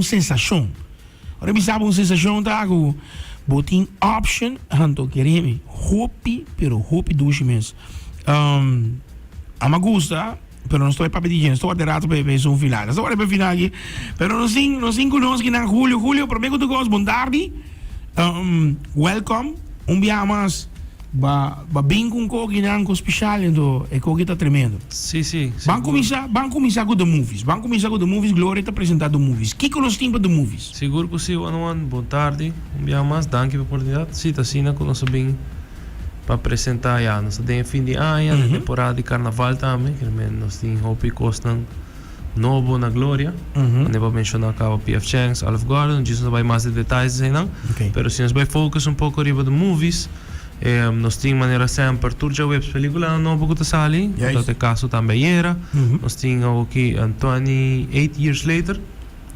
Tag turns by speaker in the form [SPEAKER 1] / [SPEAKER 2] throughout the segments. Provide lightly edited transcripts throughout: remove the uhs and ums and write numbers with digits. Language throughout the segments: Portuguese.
[SPEAKER 1] sensação. Ora, sabe uma sensação tá com botin option hanto quereme hopi pero hopi duas meses. A me gusta, pero não estou para pedir, estou a rato para um final. Estou para final aqui, pero não sim conosco que na julho, prometo que gosto bondardi. Welcome, dia mais. Ba bem com coque não com especial então é coque tá tremendo.
[SPEAKER 2] Sim.
[SPEAKER 1] Vamos começar com the movies. Vamos começar com the movies. Glória está apresentando movies. Que conosco tem para the movies?
[SPEAKER 2] Seguro que sim, boa tarde. Dia mais, danke pela oportunidade. Sim, tá assim, conosco bem para apresentar já. Nós temos fim de ano, temporada de carnaval também, que nós temos Hopi Costa novo na Glória. Não vou mencionar cá P.F. Chang's, Olive Garden, disso não vai mais de detalhes aí não. Mas se nós vai focar pouco arriba de movies, nós temos maneira sempre turja webs película novo que está ali, no caso também era. Nós temos aqui 28 years later.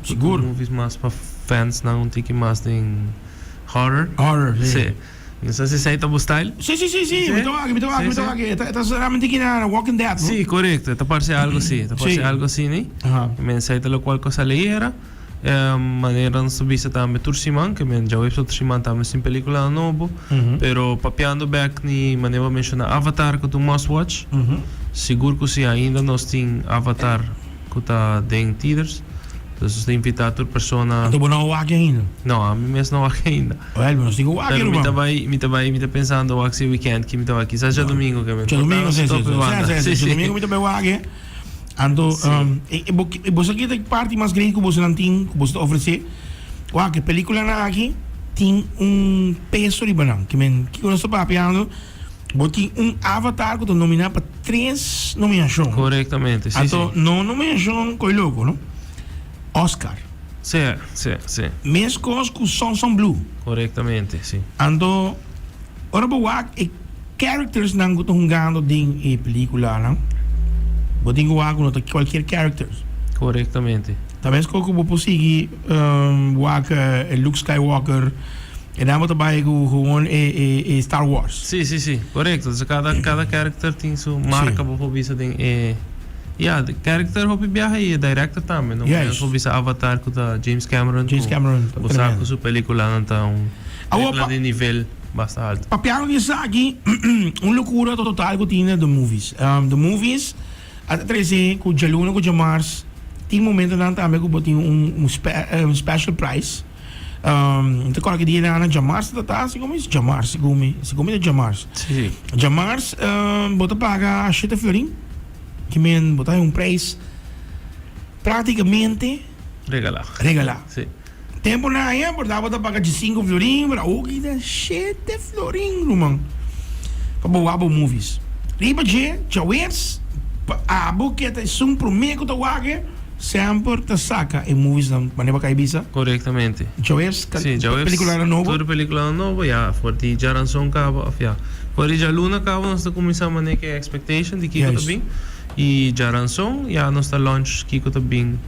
[SPEAKER 1] Seguro.
[SPEAKER 2] Movies mais para fans, não tem que mais de horror. Sim. Não sei se é o style.
[SPEAKER 1] Sim. Me toca aqui. Está realmente aqui na Walking Dead, não?
[SPEAKER 2] Sim, correto. Está parece algo assim. Está parece algo assim, né? Me sei lo qual cosa lhe era. Maneira não subir também Turciman, que já o episódio Turciman também sem película novo. Pero papiando back ni maneira mencionar Avatar que tu must watch. Seguro que se ainda nós tem Avatar que tá den theaters. Então você invita a outra pessoa.
[SPEAKER 1] Tu não wag ainda?
[SPEAKER 2] Não, a mim mesmo não wag ainda.
[SPEAKER 1] Well, nós temos wag ainda.
[SPEAKER 2] Pero me tá pensando wag se weekend que me tá aqui. Seja domingo que me.
[SPEAKER 1] Domingo sim. Domingo me tá bem wag. Ando, você aqui tem parte mais grande que você não tem, que você oferecer. Uau, que película na aqui tem peso de banana, que nós estamos papiando, tem Avatar que está nominado para 3 nomeações.
[SPEAKER 2] Corretamente, sim.
[SPEAKER 1] Então, não nomeação coi louco, não? Oscar.
[SPEAKER 2] Sim.
[SPEAKER 1] Mesmo coisas que são blue.
[SPEAKER 2] Corretamente, sim.
[SPEAKER 1] Então, ora boa, characters não que estão jogando em película, não? Botin guago no qualquer characters.
[SPEAKER 2] Corretamente.
[SPEAKER 1] Talvez que eu vou conseguir Luke Skywalker e não vou trabalhar com Star Wars.
[SPEAKER 2] Sim. Correto. Cada character tem sua marca para visa de the character hopi viaja aí, director também. Não é só visa Avatar com da James Cameron. O saco sua película então de nível bastante alto.
[SPEAKER 1] Papiano disso aqui, loucura total que tinha the movies. The movies até 13 com Jaluna com Jamars tem momento não também que botem special price. Então quando que dia na Jamars tá assim como isso Jamars, segundo de Jamars.
[SPEAKER 2] Sim.
[SPEAKER 1] Jamars bota paga 7 florin. Que men botar preço praticamente
[SPEAKER 2] regalar. Sim.
[SPEAKER 1] Tempo na aí, botava paga de 5 florin, para o que dá 7 florin, mano. Para boa movies. Riba je, jawers a buqueta sum prometo to wage sempre te saca em movies na maneira que bisa.
[SPEAKER 2] Corretamente.
[SPEAKER 1] Jawers película novo.
[SPEAKER 2] Toda película novo já, for di Jaranson cabo afia. For di Jaluna cabo nós tá começando a maneira expectation de que tá bem. E Jaranson já nós tá launch que tá bem.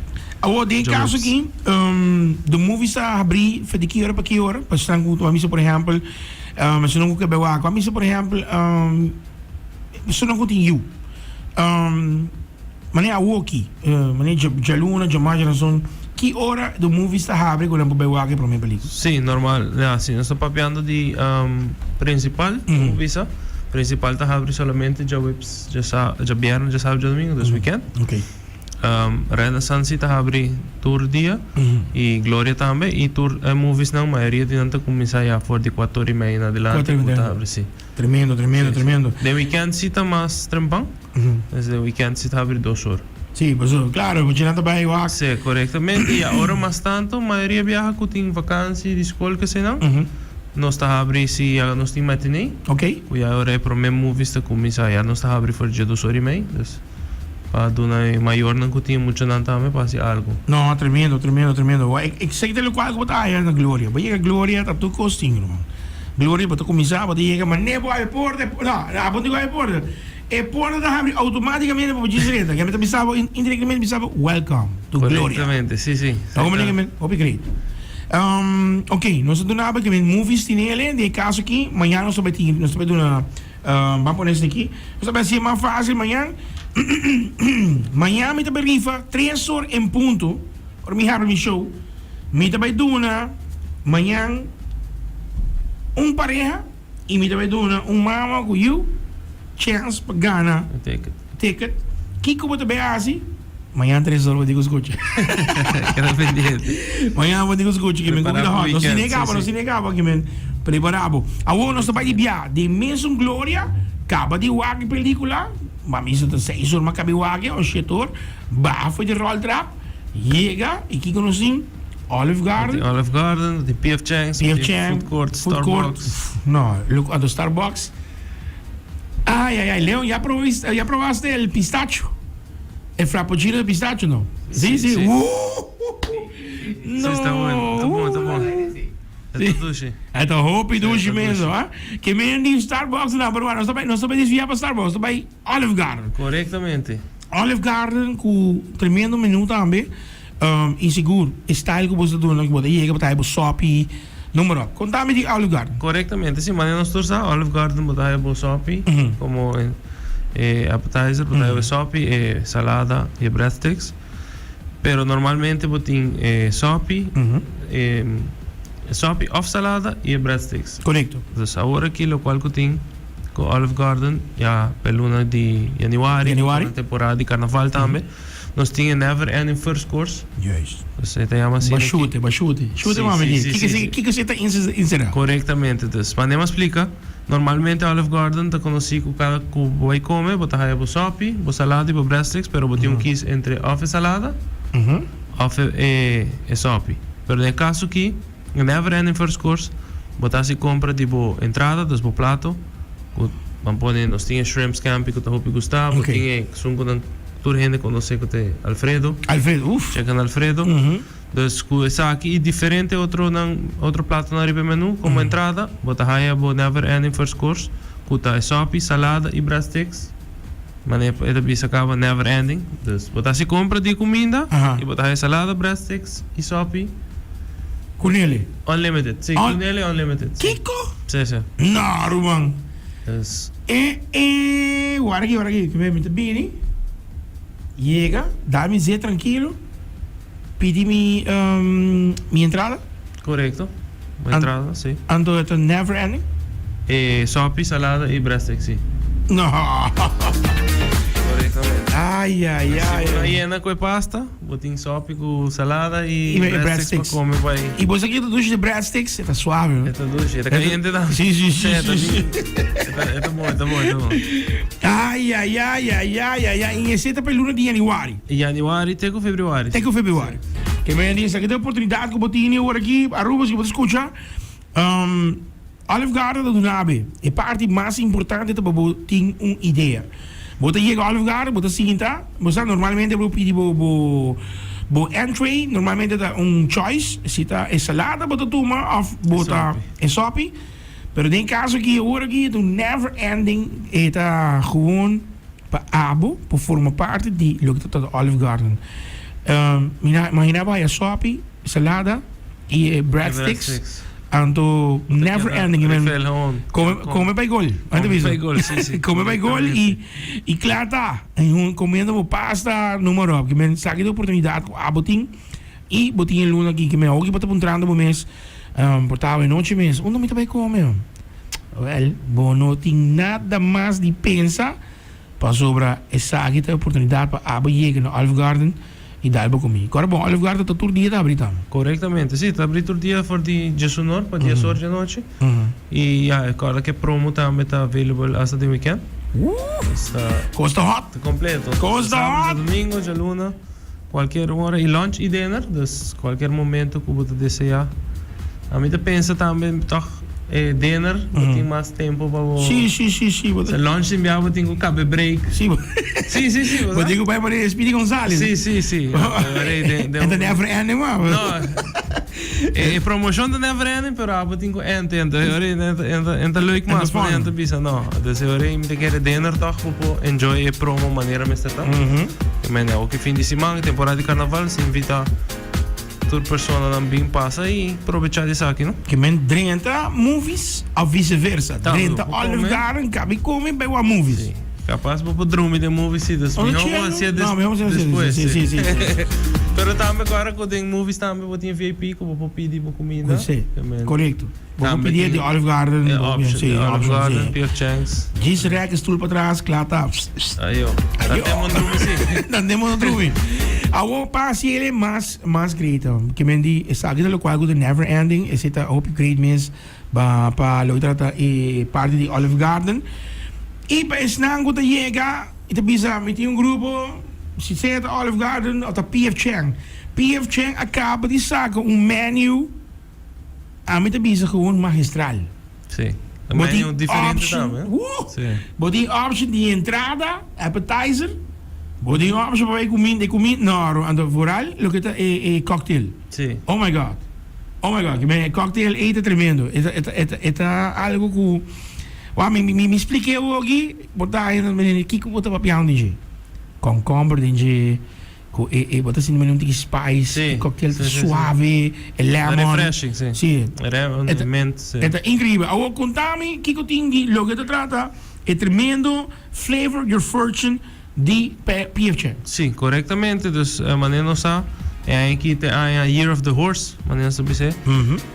[SPEAKER 1] Agora de caso aqui, the movies a abrir de que hora para que hora? Para estar com a missa por exemplo, mas não que bewa, a missa por exemplo, isso não continua. Mané a Woki, mané Jaluna, Jamajanason, que hora do movie está abre quando eu bewa aqui para minha película?
[SPEAKER 2] Sim, normal, sim, nós estamos papiando de principal, visa. Principal está abre somente já webs, já viernes, já sábado, já domingo, this weekend.
[SPEAKER 1] Ok.
[SPEAKER 2] Renaissance está abre tour dia e Glória também e tour movies não, maioria de não começa já for de 4h30 na adelante.
[SPEAKER 1] Tremendo.
[SPEAKER 2] De weekend sim está mais trampão. De weekend sim está abre 2 horas.
[SPEAKER 1] Sim, mas claro, você não está bem o
[SPEAKER 2] sim, corretamente. E agora mais tanto, a maioria viaja que tem vacância de escola que se não. Nós está abre se nós tem matinee.
[SPEAKER 1] Ok.
[SPEAKER 2] E agora é para o movies está começa já nós está abre for de 2h30. Para dona maior não tinha muito não também para algo.
[SPEAKER 1] Não, tremendo. Eu sei que qual que botar aí na Glória. Vai a Glória tá tudo costinho, mano. Glória para começar, para dizer mas nem vai porta. Não, não vai porta. É porta da abre automaticamente para dizer que me pensava indiretamente pensava welcome to Glória.
[SPEAKER 2] Corretamente, sim.
[SPEAKER 1] Automaticamente, obrigado. Ok, nós estamos na que movies tem ele, de caso aqui, amanhã nós vamos ter uma vamos pôr isso aqui. Nós vamos ser mais fácil amanhã. Amanhã me tá berrifa 3 horas em ponto. Para me abrir show. Mita vai duna, manhã, pareja, e mita vai duna, mama com you, chance para Ghana, ticket. Kiko bota bem assim, manhã 3 horas eu digo escute.
[SPEAKER 2] Quero pendiente.
[SPEAKER 1] Manhã eu digo escute, que me convida a não se negava, que me preparava. Agora nós estamos de de mesmo glória, acaba de wag película, mas isso 6 horas, mas acaba de wag, o setor, bafo de roll trap, chega, e Kiko nos sim, Olive Garden,
[SPEAKER 2] de P.F. Chang's, Food Court, Starbucks.
[SPEAKER 1] No, look at the Starbucks. Ai, Leon, ¿ya probaste el pistacho? ¿El frappuccino de pistacho, no? Sí.
[SPEAKER 2] Sí,
[SPEAKER 1] No.
[SPEAKER 2] Sí, está bueno. É tudo sushi.
[SPEAKER 1] É to hopi douche mesmo, ah? Que men die Starbucks não, mas não está bem desviar para Starbucks, está bem Olive Garden.
[SPEAKER 2] Correctamente.
[SPEAKER 1] Olive Garden com tremendo menu também. E seguro, style que você doa, que você chega para o shopping, número. Contame de Olive Garden.
[SPEAKER 2] Correctamente, sim, mas nós todos Olive Garden botar o shopping, como appetizer, botar o shopping, salada e breadsticks. Pero normalmente botin shopping, shopping of salada e breadsticks.
[SPEAKER 1] Correcto.
[SPEAKER 2] Dus agora aqui o qual que tem com Olive Garden, já pela de januari, temporada de carnaval também. Nós tínhamos Never Ending First Course.
[SPEAKER 1] Juist.
[SPEAKER 2] Você tem uma cena
[SPEAKER 1] Bachute, mama. Que você está ensinando?
[SPEAKER 2] Correctamente. Dus, mas nem explica. Normalmente Olive Garden está conhecido cada que vai comer, botar aí o sopi, o salada e o breadsticks, pero botar quis entre off salada, off e sopi. Pero no caso aqui, Never Ending First Course, botar se compra tipo entrada, dus o prato, vamos pôr nós tinha shrimp scampi que está muito gostava, tinha sungo toda gente conhece que tem Alfredo, chega Alfredo. Dus essa aqui é diferente outro prato na riba menu como entrada, botar aí o Never Ending First Course, cuta sopi, salada e breadsticks. Mas é bisa acaba Never Ending. Dus botar se compra de comida e botar aí salada, breadsticks e sopi.
[SPEAKER 1] Kunele.
[SPEAKER 2] Unlimited. Sim, Kunele Unlimited.
[SPEAKER 1] Kiko?
[SPEAKER 2] Sim.
[SPEAKER 1] Não, Ruben.
[SPEAKER 2] Dus
[SPEAKER 1] Agora aqui, que me bem. Llega, dá-me zé tranquilo, pedi-me minha entrada.
[SPEAKER 2] Correto. Uma entrada, sim.
[SPEAKER 1] Ando é never ending?
[SPEAKER 2] Sopi, salada e breadsticks, sim.
[SPEAKER 1] Não.
[SPEAKER 2] Corretamente.
[SPEAKER 1] Ai.
[SPEAKER 2] Uma hiena com pasta, botinho sopi com salada e breadsticks para comer vai.
[SPEAKER 1] E você aqui do duche de breadsticks, está suave, não?
[SPEAKER 2] Está duche, está caliente, não?
[SPEAKER 1] Sim.
[SPEAKER 2] Está bom.
[SPEAKER 1] Ai. E esse é para luna de januari.
[SPEAKER 2] Januari até com februário.
[SPEAKER 1] Que me diz, aqui tem oportunidade que eu botei agora aqui, a Rubens, que você escuta. Olive Garden do Nabe. É a parte mais importante para ter uma ideia. Você chega ao Olive Garden, você senta, você normalmente vai pedir o entry, normalmente é choice, se está salada, você toma, ou bota sopi. Pero tem caso que agora aqui do Never Ending está gewoon para abo, para formar parte de lo que está Olive Garden. Imaginava a sopi, salada e breadsticks. Anto Never Ending. Come para gol. Come para gol e claro tá. Comendo pasta número. Que me saque de oportunidade com abotim e botinho luna aqui que me ouve para entrando no mês. Portava noite mesmo. Onde me também come? Well, bom, não tem nada mais de pensar para sobre essa oportunidade para abrir no Olive Garden e dar para comer. Agora, bom, Olive Garden está todo dia a abrir também.
[SPEAKER 2] Corretamente, sim, está abrindo todo dia para dia sonor, para dia sorte à noite. E agora que promo também está available hasta de weekend.
[SPEAKER 1] Costa hot.
[SPEAKER 2] Está completo.
[SPEAKER 1] Costa hot.
[SPEAKER 2] Domingo, de luna, qualquer hora. E lunch e dinner, dus qualquer momento que você desejar. A mim pensa também, toch, dinner, tem mais tempo para você.
[SPEAKER 1] Sim.
[SPEAKER 2] Se lunch enviava, tem que caber break.
[SPEAKER 1] Sim. Vou ter que vai para Speedy Gonzalez.
[SPEAKER 2] Sim.
[SPEAKER 1] É da Never Ending, mano.
[SPEAKER 2] Não. É promoção da Never Ending, pero abo tem que enta leuk mas para enta bisa não. Dus eu me te quer dinner toch para enjoy a promo maneira mesmo tá. Mas é o que fim de semana, temporada de carnaval, se invita toda pessoa também passa e aproveitar isso aqui, não?
[SPEAKER 1] Que men drenta movies ou vice-versa. Drenta Olive Garden, cabe comer bem uma movies.
[SPEAKER 2] Sim. Capaz para dormir de movies e das depois.
[SPEAKER 1] Sim.
[SPEAKER 2] Pero também agora que tem movies também, vou ter VIP, que vou pedir uma comida.
[SPEAKER 1] Sim,
[SPEAKER 2] Também.
[SPEAKER 1] correto. Vou
[SPEAKER 2] Também
[SPEAKER 1] pedir de
[SPEAKER 2] tem-
[SPEAKER 1] Olive Garden.
[SPEAKER 2] É option,
[SPEAKER 1] sim,
[SPEAKER 2] Olive
[SPEAKER 1] option,
[SPEAKER 2] Garden,
[SPEAKER 1] sim.
[SPEAKER 2] Pierre Chang's.
[SPEAKER 1] Diz rec, stoel para trás, klaar, tá.
[SPEAKER 2] Aí, ó.
[SPEAKER 1] Aí,
[SPEAKER 2] Até
[SPEAKER 1] ó.
[SPEAKER 2] mandou assim.
[SPEAKER 1] Dan temos outro vídeo. Agora, para se ele mais great, que me di, essa aqui é o qual é never ending, esse tá hope great means para lo trata e parte de Olive Garden. E para esse não que chega, ita bisa met um grupo, se senta Olive Garden ou PF Chang. PF Chang acaba de sacar menu, a mim bisa gewoon magistral.
[SPEAKER 2] Sim. Também é um diferente também. Sim.
[SPEAKER 1] Body option de entrada, appetizer. Body option para comer não, ando vooral, lo que tá é cocktail.
[SPEAKER 2] Sim.
[SPEAKER 1] Oh my god. Oh my god, que me cocktail é tremendo. Eta algo que me expliquei aqui, botar aí no menino que botar papel nisso. Concombre nisso. Botar assim no menino de spice,
[SPEAKER 2] Sim,
[SPEAKER 1] cocktail
[SPEAKER 2] sim, sim,
[SPEAKER 1] suave, lemon.
[SPEAKER 2] Refreshing, sim.
[SPEAKER 1] Sim.
[SPEAKER 2] Mint, sim.
[SPEAKER 1] É incrível. Agora, contame que eu tenho lo que te trata é tremendo flavor your fortune de PF Chang.
[SPEAKER 2] Sim, corretamente. Dus maneira nossa é aqui tem a Year of the Horse, maneira sobre isso.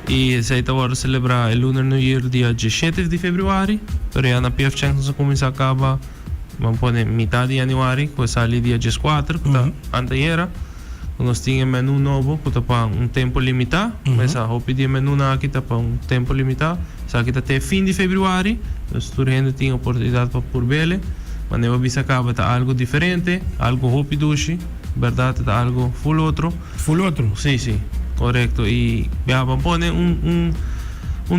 [SPEAKER 2] E se está agora celebrar o Lunar New Year dia 17 de fevereiro, pero já na PF Chang nós começa a acabar, vamos pôr metade de janeiro, que sai dia 14, que está anteira. Nós tínhamos menu novo, que está para tempo limitado, mas a roupa de menu aqui está para tempo limitado. Só que está até fim de fevereiro, nós ainda tem oportunidade para por bele. Mas eu vi acaba tá algo diferente, algo rápido, verdade, tá algo full outro.
[SPEAKER 1] Full outro?
[SPEAKER 2] Sim, sim, correto. E vamos pôr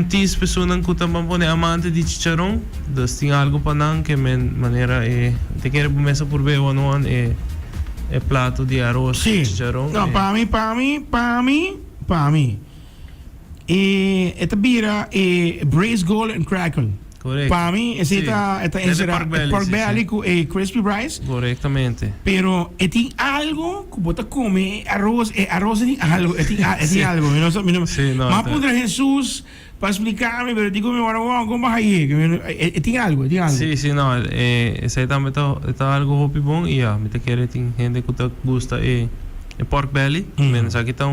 [SPEAKER 2] tis pessoa que também pôr amante de chicharrão, dus tem algo para não que maneira é, te quero começar por ver ou não é prato de arroz
[SPEAKER 1] Sim.
[SPEAKER 2] chicharrão.
[SPEAKER 1] Não, para mim. Esta bira é braised gold and crackle.
[SPEAKER 2] Correto.
[SPEAKER 1] Para mim, essa é pork belly com crispy rice.
[SPEAKER 2] Corretamente.
[SPEAKER 1] Pero tem algo que você come, arroz tem algo, tem algo.
[SPEAKER 2] Sim, não,
[SPEAKER 1] Mas
[SPEAKER 2] tá.
[SPEAKER 1] para Jesus, para explicar-me, pero digo, como vai aí? Tem algo.
[SPEAKER 2] Sim, não, esse aí também tá algo rápido bom e me te quero tem gente que gosta é pork belly, mas aqui tá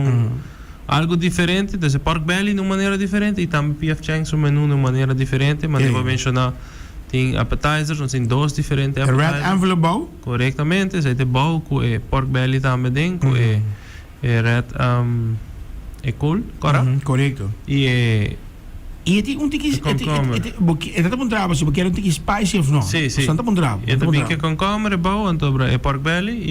[SPEAKER 2] algo diferente, desse pork belly de uma maneira diferente e também PF Chang's um menu de uma maneira diferente, mas eu vou mencionar tem appetizers, nós tem dois diferentes
[SPEAKER 1] A red
[SPEAKER 2] appetizers.
[SPEAKER 1] envelope bowl?
[SPEAKER 2] Corretamente, esse tem bowl com pork belly também dentro, red col, correto?
[SPEAKER 1] Correto. E tem tiki tá bom trabalho, se quer tiki spicy ou não?
[SPEAKER 2] Sim, sim.
[SPEAKER 1] Santa bom trabalho.
[SPEAKER 2] E também que concombre, bowl, então pork belly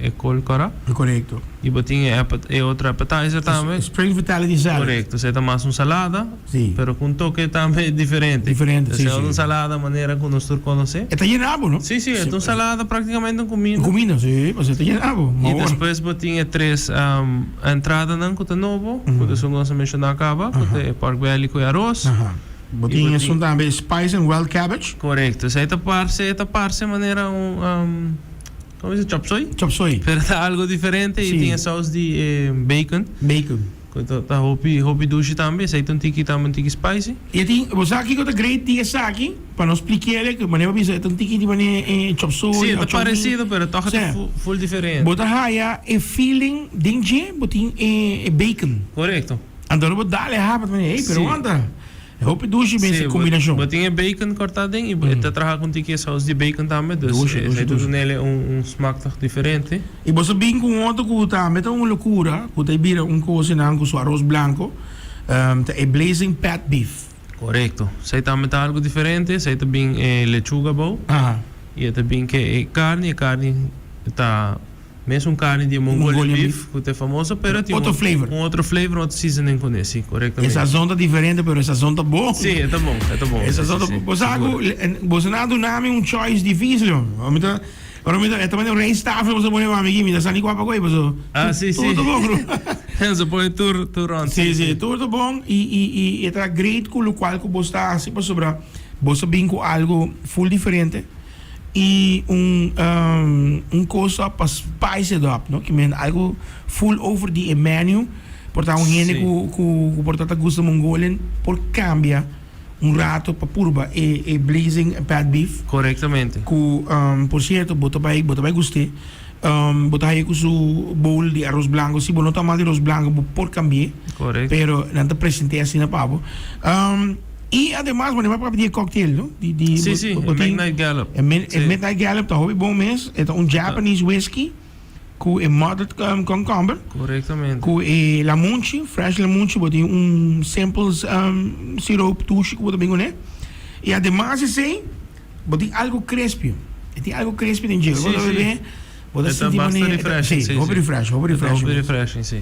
[SPEAKER 2] e col, correto?
[SPEAKER 1] Correto.
[SPEAKER 2] E botinha é outra appetizer também.
[SPEAKER 1] Spring Vitality Salad.
[SPEAKER 2] Correto, você tem mais uma salada,
[SPEAKER 1] Sim.
[SPEAKER 2] pero com toque também diferente.
[SPEAKER 1] Diferente, sim,
[SPEAKER 2] É uma
[SPEAKER 1] sim.
[SPEAKER 2] salada maneira que nós conhecemos.
[SPEAKER 1] É llenabo, não?
[SPEAKER 2] Sim, é uma salada praticamente um comida.
[SPEAKER 1] Comida, sim, mas é llenabo.
[SPEAKER 2] E depois botinha três entradas não que tá novo, que são nós mencionar acaba, que é pork belly com arroz.
[SPEAKER 1] Botinha são também spice and wild cabbage.
[SPEAKER 2] Correto, esta parte maneira como se chop suey,
[SPEAKER 1] Chop suey.
[SPEAKER 2] pero tá algo diferente e
[SPEAKER 1] Sim.
[SPEAKER 2] tinha sauce de bacon.
[SPEAKER 1] Bacon.
[SPEAKER 2] Tá hopi dushi também, sei um tiki spicy.
[SPEAKER 1] E tem, você aqui que tá great dia aqui, para nos explicar que maneira bisa tem tiki de maneira chop suey.
[SPEAKER 2] Sim, tá parecido, pero toca
[SPEAKER 1] Sim.
[SPEAKER 2] full diferente.
[SPEAKER 1] Bota haya é feeling dinge, botin é bacon.
[SPEAKER 2] Correto.
[SPEAKER 1] Então bota dale rápido, mas ei, pero
[SPEAKER 2] Sim.
[SPEAKER 1] anda. Eu hope dushi bem essa combinação.
[SPEAKER 2] Botinha bacon cortadinho e tá trabalhando com tiki sauce de bacon também, dus é tudo nele smaak toch diferente.
[SPEAKER 1] E você vem com outro que tá, meta uma loucura, que tá vira coisa não com seu arroz branco, é blazing pat beef.
[SPEAKER 2] Correto. Sei também tá algo diferente, sei também lechuga bowl. E também que é carne tá mesmo carne de Mongolian beef, que é famoso, pero tem
[SPEAKER 1] outro flavor.
[SPEAKER 2] Outro flavor, outro seasoning com esse, corretamente.
[SPEAKER 1] Essa zona tá diferente, pero essa zona tá boa.
[SPEAKER 2] Sim, é bom.
[SPEAKER 1] Essa zona, você não dá nome choice difícil. Ora, também o rei staff, você pode levar amiguinho, me dá sani guapa coi,
[SPEAKER 2] sim.
[SPEAKER 1] Tudo bom, bro.
[SPEAKER 2] Você põe tudo on.
[SPEAKER 1] Sim, tudo bom. E é great com o qual você está assim para sobrar. Você vem com algo full diferente. E coisa para spice it up, no? Que é algo full over the menu. Portanto, gente que portanto gosta Mongolian, por cambia rato para purba blazing pat beef.
[SPEAKER 2] Corretamente.
[SPEAKER 1] Que, por certo, bota bem gostei. Botar aí com su bowl de arroz blanco. Se não tomar de arroz blanco, por cambiar.
[SPEAKER 2] Correcto.
[SPEAKER 1] Pero não te apresentei assim na pavo. E además, você vai pedir cocktail, não?
[SPEAKER 2] Sí, el Midnight Gallop.
[SPEAKER 1] El Midnight Gallop, tá hobby bom mês. É um Japanese whiskey com modded cucumber.
[SPEAKER 2] Correctamente.
[SPEAKER 1] Com lamunchi, fresh lamunchi, botar samples syrup tushi, que botar bem, né? E además, assim, botar algo crispy. Tem algo crispy dentro. Botar bem.
[SPEAKER 2] Botar bastante refreshing.
[SPEAKER 1] Sim, hobby refreshing.
[SPEAKER 2] Hobby refreshing, sim.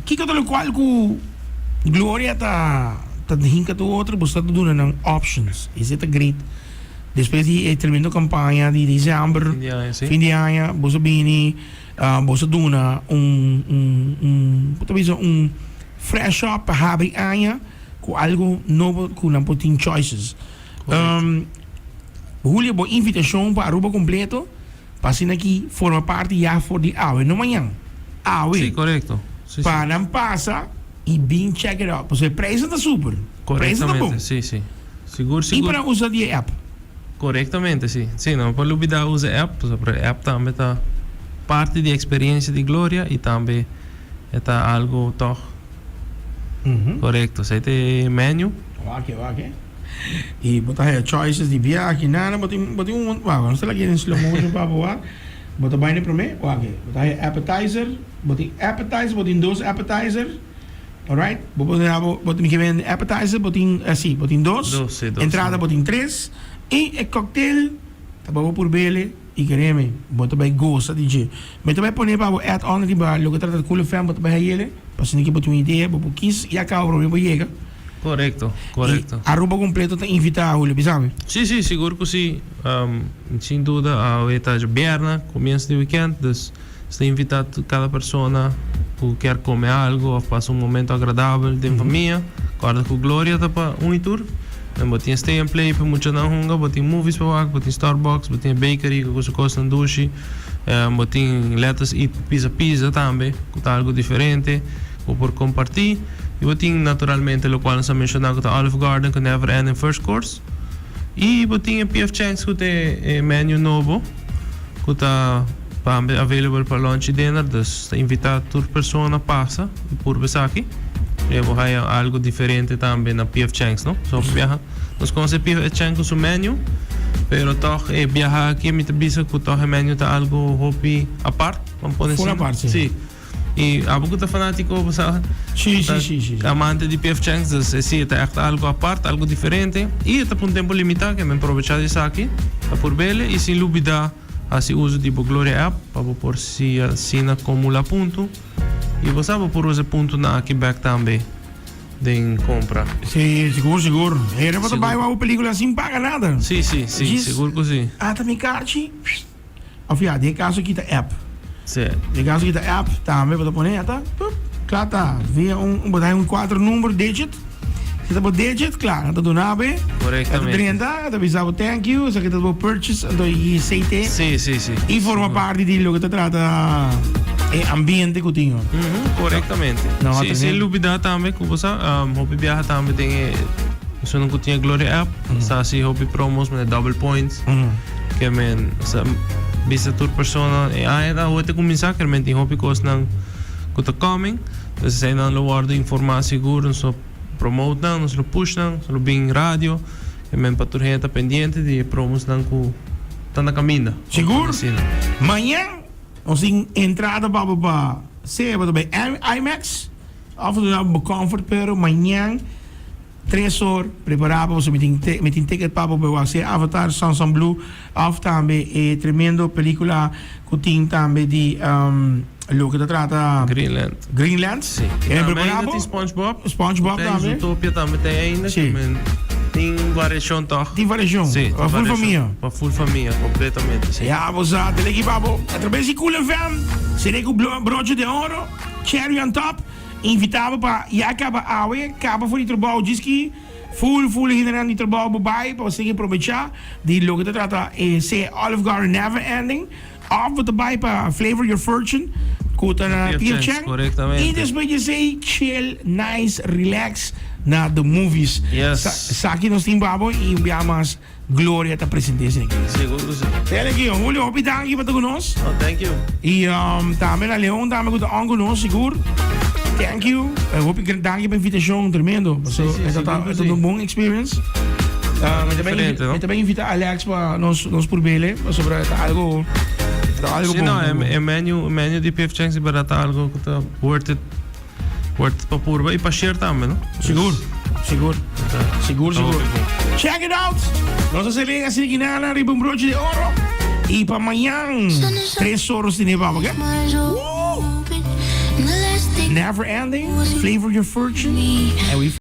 [SPEAKER 1] Que eu tô qual que Gloria tá hinka to outro, você tá dando não options. Isso é great. Depois de terminar a campanha de dezembro, fim de ano, você bini, você dona fresh up para abrir ano com algo novo, com não potin choices. Julio, boa invitação para Aruba completo, passando aqui forma parte já for de awe, não amanhã. Awe.
[SPEAKER 2] Sim, correto.
[SPEAKER 1] Para não passar e bem check it out. Porque o preço está super.
[SPEAKER 2] Correctamente, sim. Seguro.
[SPEAKER 1] E para usar de app?
[SPEAKER 2] Correctamente, sim. Sim, não pode olvidar usar app, porque a app também está parte da experiência de Glória e também está algo toch. Correto. Você tem menu.
[SPEAKER 1] Ok. E botar aí choices de viagem, nada, botar não sei lá que em slow motion para voar. Botar bem para mim. Ok. Botar aí appetizer, botar dois appetizer. Alright? Botar me que appetizer, botar dois. Entrada botar três. E cocktail, tá bom por bele e creme. Botar bem gosta de. Mas também põe para add on de bar, logo trata de cool fam, botar bem ele, passando aqui botar uma ideia, botar quis e acaba o problema chega.
[SPEAKER 2] Correcto.
[SPEAKER 1] A Aruba completo está invitada, Julio, sabe?
[SPEAKER 2] Sim, seguro que sim. Sem dúvida, a etapa berna, começo de weekend, então está invitado cada pessoa que quer comer algo ou passar momento agradável de família. Acorda com Glória para tour. Botinha stay and play para muita não hunga, botinha movies para lá, botinha Starbucks, botinha bakery, que custa dushi, botinha letras e pizza também, que está algo diferente, ou por compartilhar. E botinha naturalmente o qual nós mencionamos que está Olive Garden, que never end in first course. E botinha PF Chang's que tem menu novo, que está available para lunch e dinner, então está invitado toda pessoa passa e por besar aqui. Hay algo diferente também na PF Chang's, não? Só viaja. Nós conhecemos PF Chang's o menu, pero toch viajar aqui me tabisa que toch o menu tá algo hobby à parte, vamos pôr assim.
[SPEAKER 1] Fora parte, sim.
[SPEAKER 2] E há pouco tá fanático, sabe?
[SPEAKER 1] Sim.
[SPEAKER 2] Amante de PF Chang's, sim, tá algo à parte, algo diferente. E tá por tempo limitado, que me aproveitar disso aqui, tá por bele e sem dúvida assim uso de Gloria app para por si assina acumula ponto. E você vai por usar ponto na Quebec também, de compra.
[SPEAKER 1] Sim, seguro. Era para tomar uma película assim, paga nada.
[SPEAKER 2] Sim, seguro que sim.
[SPEAKER 1] Também carte. Afia, de caso aqui da app.
[SPEAKER 2] Sim.
[SPEAKER 1] De caso aqui da app, também para pôr, tá? Claro, tá. Via botar 4 número digit. Se tá por digit, claro, tá do nave.
[SPEAKER 2] Corretamente.
[SPEAKER 1] Tá 30, tá avisado thank you, se tá por purchase, então e aceite.
[SPEAKER 2] Sim.
[SPEAKER 1] E forma parte de lo que te trata ambiente que tinha.
[SPEAKER 2] Corretamente. Sim, sem dúvida também, como você, hobby viaja também tem, isso não tinha Gloria app, está assim hobby promos, mas double points, que men, visa tour persona, ainda hoje começar que men tem hobby cost não, que tá coming, então se não lo guardo informação seguro, só promote não, só push não, só bem rádio, que men para tour gente pendiente de promos não que tá na caminho.
[SPEAKER 1] Seguro? Manhã nós temos entrada para IMAX, of de comfort, pero amanhã 3 horas preparado, você tem ticket para você Avatar, Samsung Blue, of também tremendo película que tem também de lo que trata Greenland.
[SPEAKER 2] Sim.
[SPEAKER 1] Preparado?
[SPEAKER 2] Tem SpongeBob
[SPEAKER 1] também.
[SPEAKER 2] Tem Zootopia também tem ainda.
[SPEAKER 1] Sim.
[SPEAKER 2] Tem variação toch?
[SPEAKER 1] Tem variação.
[SPEAKER 2] Sim.
[SPEAKER 1] Para full família.
[SPEAKER 2] Para full família, completamente. Sim.
[SPEAKER 1] Ja, você tem aqui babo. Através de Cool FM, serei com broche de ouro, cherry on top, invitado para acaba acaba for de trabalho, diz que full general de trabalho bye para você aproveitar de lo que trata se Olive Garden never ending, off with the bye para flavor your fortune. Kuta na PF Chang.
[SPEAKER 2] Correctamente.
[SPEAKER 1] E depois de say chill, nice, relax, na the movies.
[SPEAKER 2] Yes.
[SPEAKER 1] Sa aqui nós temos baboy e enviamos Gloria ta presentation aqui.
[SPEAKER 2] Seguro, sim.
[SPEAKER 1] Tele aqui, Julio, hopi danki para conosco.
[SPEAKER 2] Oh, thank you.
[SPEAKER 1] E também na Leon, também com o conosco, seguro. Thank you. Hopi danki para a invitação, tremendo.
[SPEAKER 2] Sim,
[SPEAKER 1] É um bom experience. Eu também invito Alex para nós por Bele, sobre algo
[SPEAKER 2] Sim,
[SPEAKER 1] bom.
[SPEAKER 2] não, é menu de PF Chang's barata algo que está worth it para purba e para share também, não?
[SPEAKER 1] Seguro. Seguro. Seguro.
[SPEAKER 2] bom.
[SPEAKER 1] Check it out. Nós se liga assim que nada, riba broche de ouro. E para amanhã, 3 horas de neva, ok? Never ending, flavor your fortune, and we